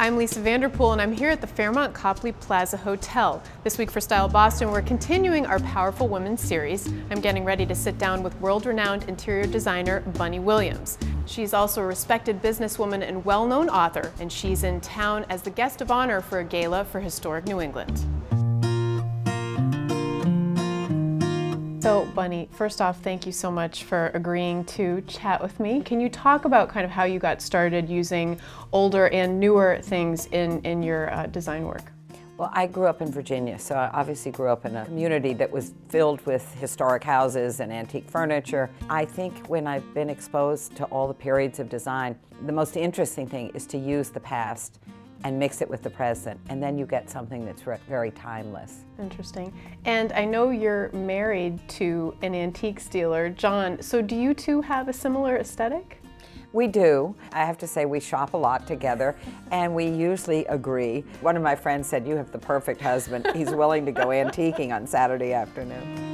I'm Lisa Vanderpool and I'm here at the Fairmont Copley Plaza Hotel. This week for Style Boston, we're continuing our Powerful Women series. I'm getting ready to sit down with world-renowned interior designer Bunny Williams. She's also a respected businesswoman and well-known author, and she's in town as the guest of honor for a gala for historic New England. So, Bunny, first off, thank you so much for agreeing to chat with me. Can you talk about kind of how you got started using older and newer things in your design work? Well, I grew up in Virginia, so I obviously grew up in a community that was filled with historic houses and antique furniture. I think when I've been exposed to all the periods of design, the most interesting thing is to use the past and mix it with the present, and then you get something that's very timeless. Interesting. And I know you're married to an antiques dealer, John, so do you two have a similar aesthetic? We do. I have to say we shop a lot together and we usually agree. One of my friends said, "You have the perfect husband. He's willing to go antiquing on Saturday afternoon."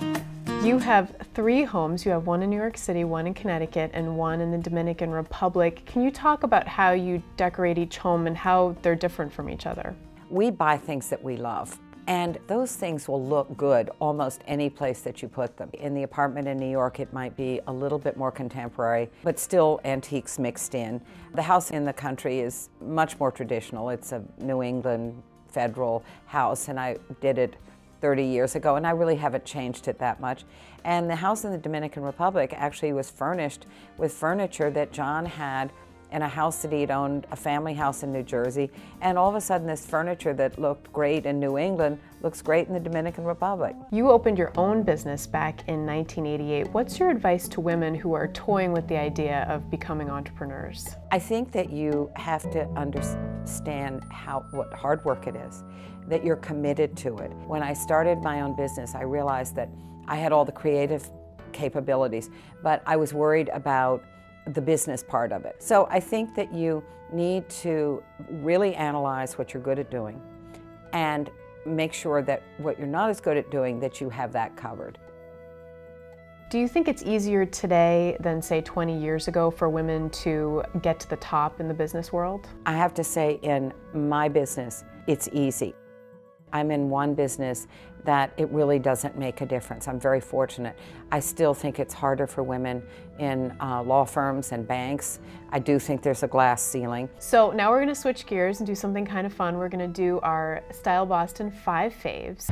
You have 3 homes. You have one in New York City, one in Connecticut, and one in the Dominican Republic. Can you talk about how you decorate each home and how they're different from each other? We buy things that we love, and those things will look good almost any place that you put them. In the apartment in New York, it might be a little bit more contemporary, but still antiques mixed in. The house in the country is much more traditional. It's a New England federal house, and I did it 30 years ago, and I really haven't changed it that much. And the house in the Dominican Republic actually was furnished with furniture that John had in a house that he'd owned, a family house in New Jersey, and all of a sudden this furniture that looked great in New England looks great in the Dominican Republic. You opened your own business back in 1988. What's your advice to women who are toying with the idea of becoming entrepreneurs? I think that you have to understand what hard work it is, that you're committed to it. When I started my own business, I realized that I had all the creative capabilities, but I was worried about the business part of it. So I think that you need to really analyze what you're good at doing and make sure that what you're not as good at doing, that you have that covered. Do you think it's easier today than, say, 20 years ago for women to get to the top in the business world? I have to say, in my business, it's easy. I'm in one business that it really doesn't make a difference. I'm very fortunate. I still think it's harder for women in law firms and banks. I do think there's a glass ceiling. So now we're going to switch gears and do something kind of fun. We're going to do our Style Boston 5 faves.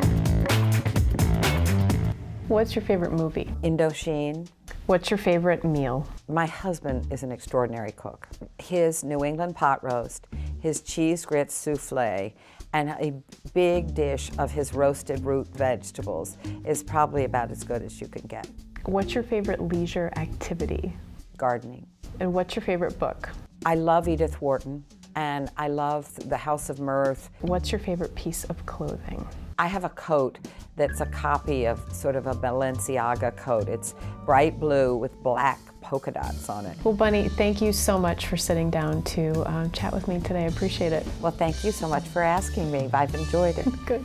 What's your favorite movie? Indochine. What's your favorite meal? My husband is an extraordinary cook. His New England pot roast, his cheese grits souffle, and a big dish of his roasted root vegetables is probably about as good as you can get. What's your favorite leisure activity? Gardening. And what's your favorite book? I love Edith Wharton, and I love The House of Mirth. What's your favorite piece of clothing? I have a coat that's a copy of sort of a Balenciaga coat. It's bright blue with black polka dots on it. Well, Bunny, thank you so much for sitting down to chat with me today. I appreciate it. Well, thank you so much for asking me. I've enjoyed it. Good.